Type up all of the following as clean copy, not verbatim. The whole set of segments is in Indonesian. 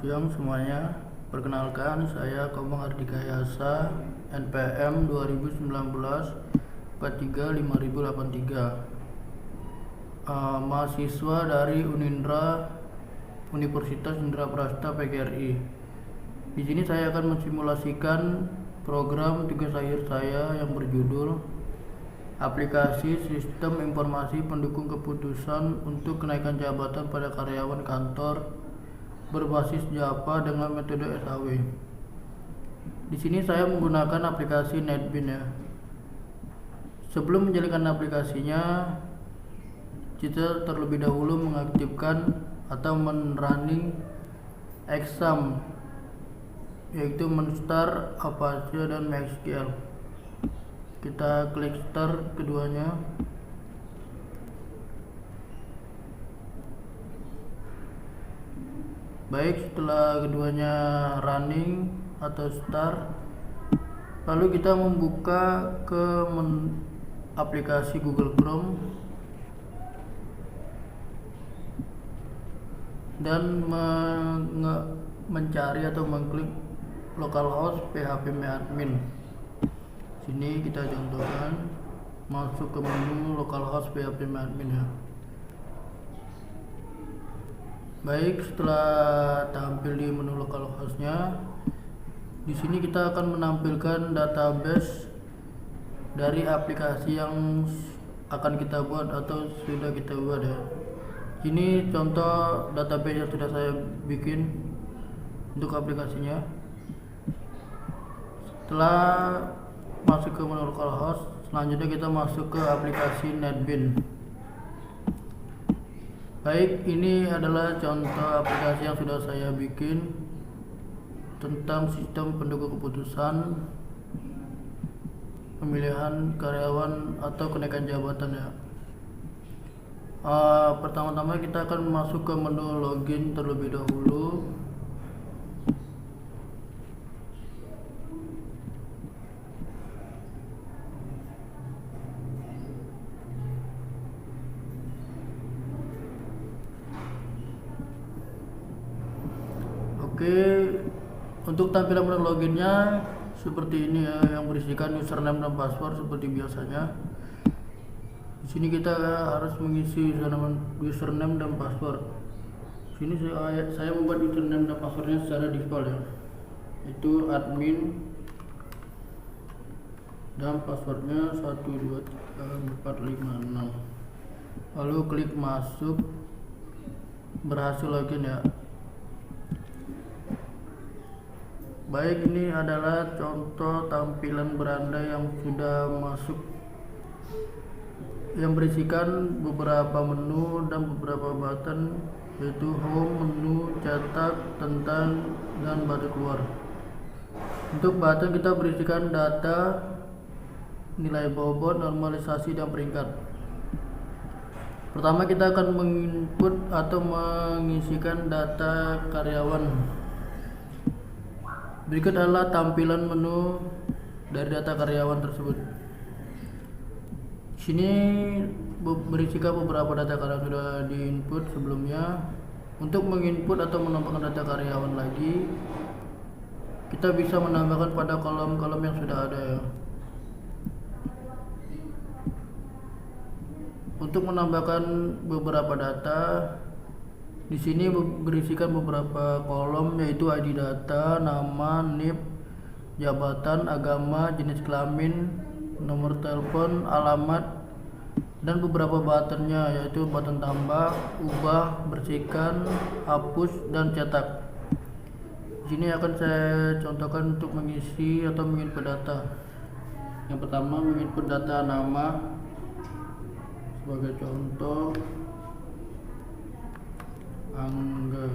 siang semuanya. Perkenalkan, saya Komang Ardika Yasa, NPM 2019 43 5083. Mahasiswa dari Universitas Indraprasta PGRI. Di sini saya akan mensimulasikan program tugas akhir saya yang berjudul Aplikasi Sistem Informasi Pendukung Keputusan untuk Kenaikan Jabatan pada Karyawan Kantor berbasis Java dengan metode SAW. Di sini saya menggunakan aplikasi NetBeans ya. Sebelum menjalankan aplikasinya, kita terlebih dahulu mengaktifkan atau menrunning exam, yaitu menstart, Apache dan MySQL. Kita klik start keduanya. Baik, setelah keduanya running atau start, lalu kita membuka ke aplikasi Google Chrome dan mencari atau mengklik localhost phpMyAdmin. Sini kita contohkan masuk ke menu localhost phpMyAdmin ya. Baik, setelah tampil di menu localhostnya, di sini kita akan menampilkan database dari aplikasi yang akan kita buat atau sudah kita buat ya. Ini contoh database yang sudah saya bikin untuk aplikasinya. Setelah masuk ke menu localhost, selanjutnya kita masuk ke aplikasi NetBeans. Baik, ini adalah contoh aplikasi yang sudah saya bikin tentang sistem pendukung keputusan pemilihan karyawan atau kenaikan jabatan ya. Pertama-tama kita akan masuk ke menu login terlebih dahulu. Oke, untuk tampilan menu loginnya seperti ini ya, yang berisikan username dan password seperti biasanya. Di sini kita harus mengisi username dan password. Di sini saya membuat username dan passwordnya secara default ya, itu admin dan passwordnya 123456. Lalu klik masuk, berhasil login ya. Baik, ini adalah contoh tampilan beranda yang sudah masuk, yang berisikan beberapa menu dan beberapa button, yaitu home, menu, cetak, tentang, dan button keluar. Untuk button kita berisikan data, nilai bobot, normalisasi, dan peringkat. Pertama kita akan menginput atau mengisikan data karyawan. Berikut adalah tampilan menu dari data karyawan tersebut. Sini berisikan beberapa data karyawan sudah diinput sebelumnya. Untuk menginput atau menambahkan data karyawan lagi, kita bisa menambahkan pada kolom-kolom yang sudah ada ya. Untuk menambahkan beberapa data, di sini berisikan beberapa kolom, yaitu ID data, nama, NIP, jabatan, agama, jenis kelamin, nomor telepon, alamat, dan beberapa buttonnya, yaitu button tambah, ubah, bersihkan, hapus, dan cetak. Di sini akan saya contohkan untuk mengisi atau menginput data. Yang pertama, menginput data nama sebagai contoh Angga,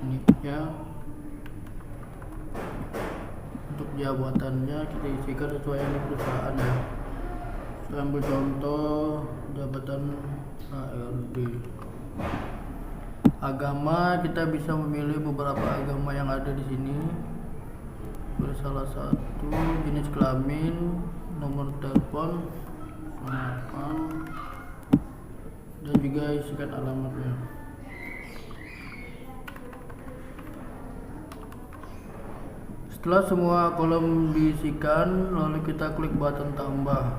NIP-nya. Untuk jabatannya kita isikan sesuai yang di perusahaan ya. Saya ambil contoh jabatan HRD. Agama, kita bisa memilih beberapa agama yang ada di sini. Salah satu jenis kelamin, nomor telepon, dan juga isikan alamatnya. Setelah semua kolom diisikan, lalu kita klik button tambah,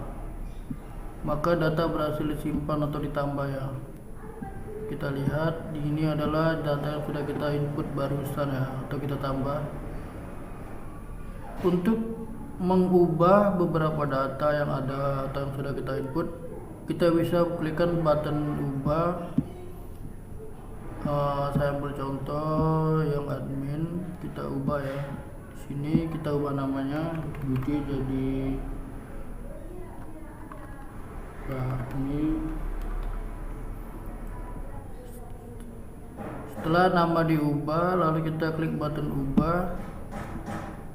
maka data berhasil disimpan atau ditambah ya. Kita lihat di sini adalah data yang sudah kita input barusan ya, atau kita tambah. Untuk mengubah beberapa data yang ada atau yang sudah kita input, kita bisa klikkan button ubah. Saya ambil contoh yang admin, kita ubah ya. Di sini kita ubah namanya Budi jadi ini. Setelah nama diubah, lalu kita klik button ubah,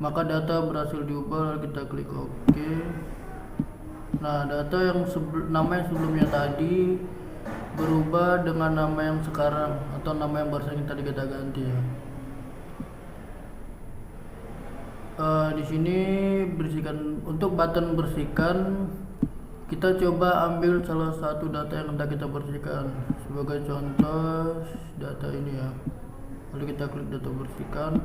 maka data berhasil diubah, lalu kita klik OK. Nah, data yang nama yang sebelumnya tadi berubah dengan nama yang sekarang atau nama yang barusan tadi kita ganti ya. Di sini bersihkan, untuk button bersihkan, kita coba ambil salah satu data yang hendak kita bersihkan. Sebagai contoh data ini ya. Lalu kita klik data bersihkan,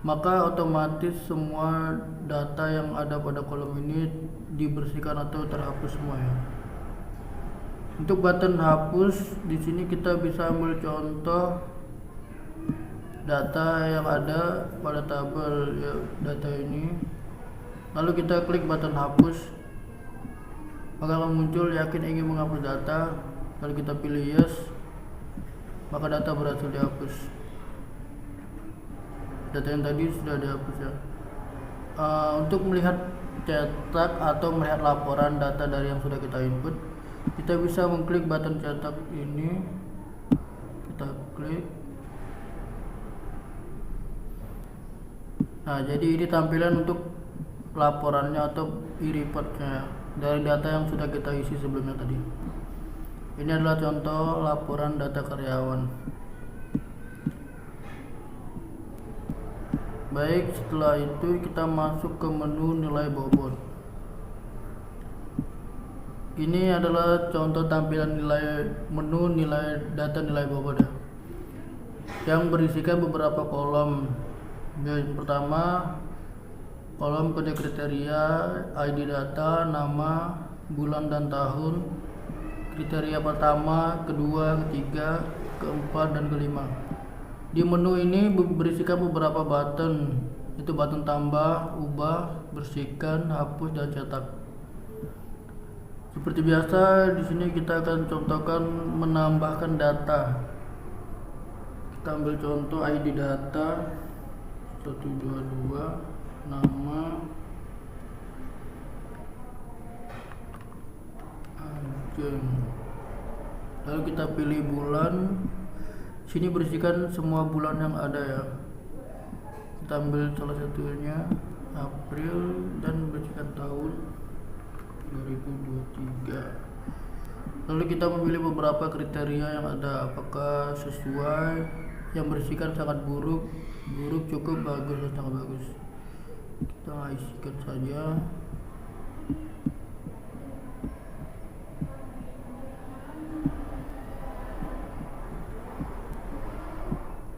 maka otomatis semua data yang ada pada kolom ini dibersihkan atau terhapus semua ya. Untuk button hapus, di sini kita bisa ambil contoh data yang ada pada tabel ya, data ini. Lalu kita klik button hapus, maka akan muncul yakin ingin menghapus data. Lalu kita pilih yes, maka data berhasil dihapus. Data yang tadi sudah dihapus ya. Untuk melihat cetak atau melihat laporan data dari yang sudah kita input, kita bisa mengklik button cetak ini. Kita klik. Nah, jadi ini tampilan untuk laporannya atau e-reportnya dari data yang sudah kita isi sebelumnya tadi. Ini adalah contoh laporan data karyawan. Baik, setelah itu kita masuk ke menu nilai bobot. Ini adalah contoh tampilan menu nilai data nilai bobot ya, yang berisikan beberapa kolom. Yang pertama, kolom kode kriteria, ID data, nama, bulan dan tahun, kriteria pertama, kedua, ketiga, keempat, dan kelima. Di menu ini berisikan beberapa button, itu button tambah, ubah, bersihkan, hapus, dan cetak. Seperti biasa, di sini kita akan contohkan menambahkan data. Kita ambil contoh ID data 122, nama, Ajeng. Lalu kita pilih bulan. Sini bersihkan semua bulan yang ada ya. Kita ambil salah satunya April dan bersihkan tahun 2023. Lalu kita memilih beberapa kriteria yang ada, apakah sesuai, yang bersihkan sangat buruk, buruk, cukup, bagus, dan sangat bagus. Kita isikan saja.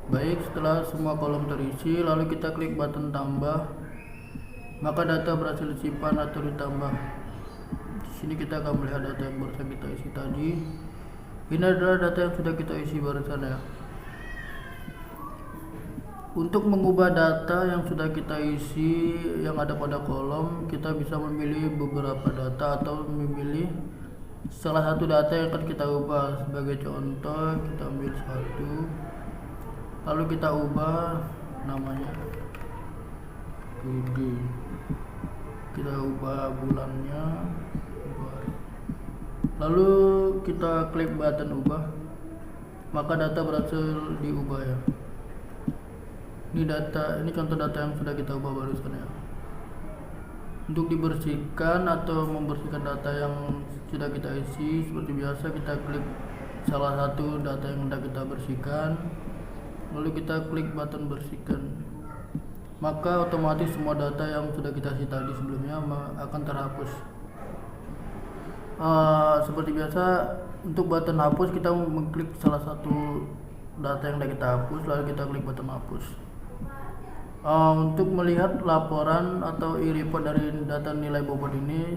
Baik, setelah semua kolom terisi, lalu kita klik button tambah, maka data berhasil disimpan atau ditambah. Di sini kita akan melihat data yang barusan kita isi tadi. Ini adalah data yang sudah kita isi barusan ya. Untuk mengubah data yang sudah kita isi yang ada pada kolom, kita bisa memilih beberapa data atau memilih salah satu data yang akan kita ubah. Sebagai contoh, kita ambil satu, lalu kita ubah namanya Budi. Kita ubah bulannya, lalu kita klik button ubah, maka data berhasil diubah ya. Ini data, ini contoh data yang sudah kita ubah barusan ya. Untuk dibersihkan atau membersihkan data yang sudah kita isi, seperti biasa kita klik salah satu data yang sudah kita bersihkan, lalu kita klik button bersihkan, maka otomatis semua data yang sudah kita isi tadi sebelumnya akan terhapus. Seperti biasa, untuk button hapus kita mengklik salah satu data yang sudah kita hapus, lalu kita klik button hapus. Untuk melihat laporan atau e-report dari data nilai bobot ini,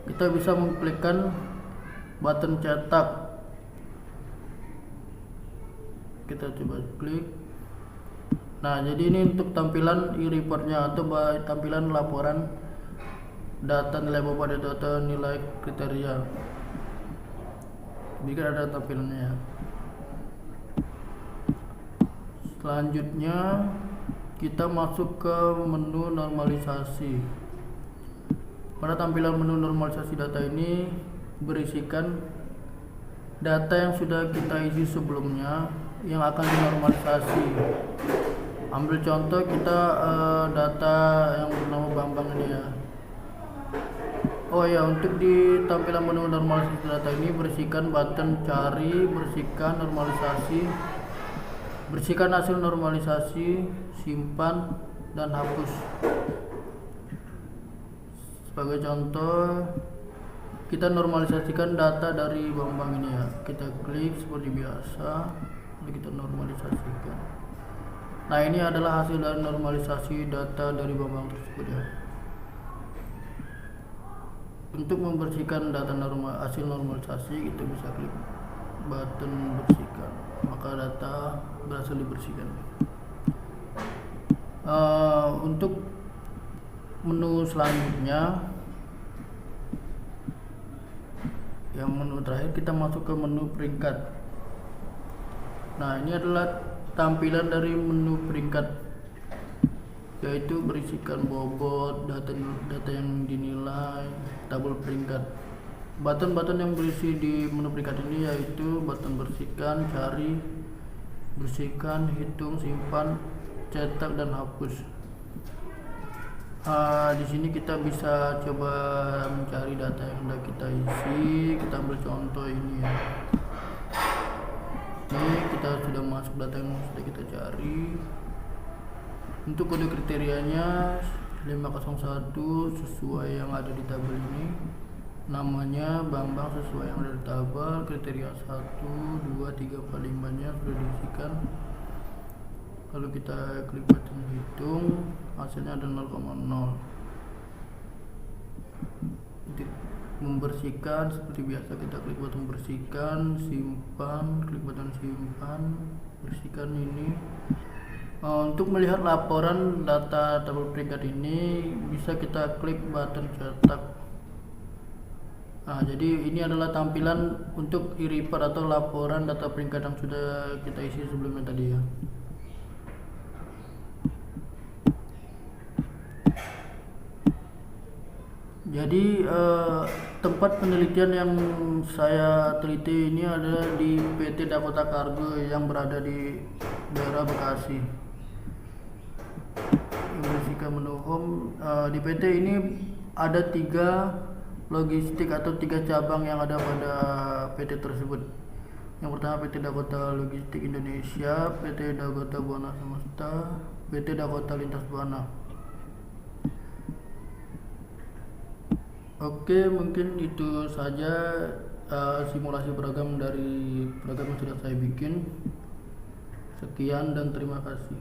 kita bisa mengklikkan button cetak. Kita coba klik. Nah, jadi ini untuk tampilan e-reportnya atau tampilan laporan data nilai bobot atau nilai kriteria. Jika ada tampilannya. Selanjutnya kita masuk ke menu normalisasi. Pada tampilan menu normalisasi data ini berisikan data yang sudah kita isi sebelumnya yang akan dinormalisasi. Ambil contoh kita data yang bernama Bambang ini ya. Oh ya, untuk di tampilan menu normalisasi data ini berisikan button cari, bersihkan normalisasi, bersihkan hasil normalisasi, simpan, dan hapus. Sebagai contoh, kita normalisasikan data dari Bambang ini ya. Kita klik seperti biasa, lalu kita normalisasikan. Nah, ini adalah hasil dari normalisasi data dari Bambang tersebut ya. Untuk membersihkan data hasil normalisasi, kita bisa klik button bersihkan, maka data berhasil dibersihkan. Untuk menu selanjutnya, yang menu terakhir, kita masuk ke menu peringkat. Nah, ini adalah tampilan dari menu peringkat, yaitu berisikan bobot, data yang dinilai, tabel peringkat. Button-button yang berisi di menu peringkat ini yaitu button bersihkan, cari, bersihkan, hitung, simpan, cetak, dan hapus. Di sini kita bisa coba mencari data yang sudah kita isi. Kita ambil contoh ini ya. Ini kita sudah masuk data yang sudah kita cari. Untuk kode kriterianya 501 sesuai yang ada di tabel ini. Namanya Bambang sesuai yang ada di tabel. Kriteria 1, 2, 3, 4, 5 nya sudah diisikan. Lalu kita klik button hitung, hasilnya ada 0,0. Untuk membersihkan seperti biasa, kita klik button bersihkan, simpan, klik button simpan, bersihkan ini. Untuk melihat laporan data tabel peringkat ini bisa kita klik button cetak. Jadi ini adalah tampilan untuk e-report atau laporan data peringkat yang sudah kita isi sebelumnya tadi ya. Jadi tempat penelitian yang saya teliti ini adalah di PT Dakota Cargo yang berada di daerah Bekasi. Berisikan menu home. Di PT ini ada 3 logistik atau 3 cabang yang ada pada PT tersebut. Yang pertama PT Dakota Logistik Indonesia, PT Dakota Buana Semesta, PT Dakota Lintas Buana. Oke, mungkin itu saja simulasi program dari program yang sudah saya bikin. Sekian dan terima kasih.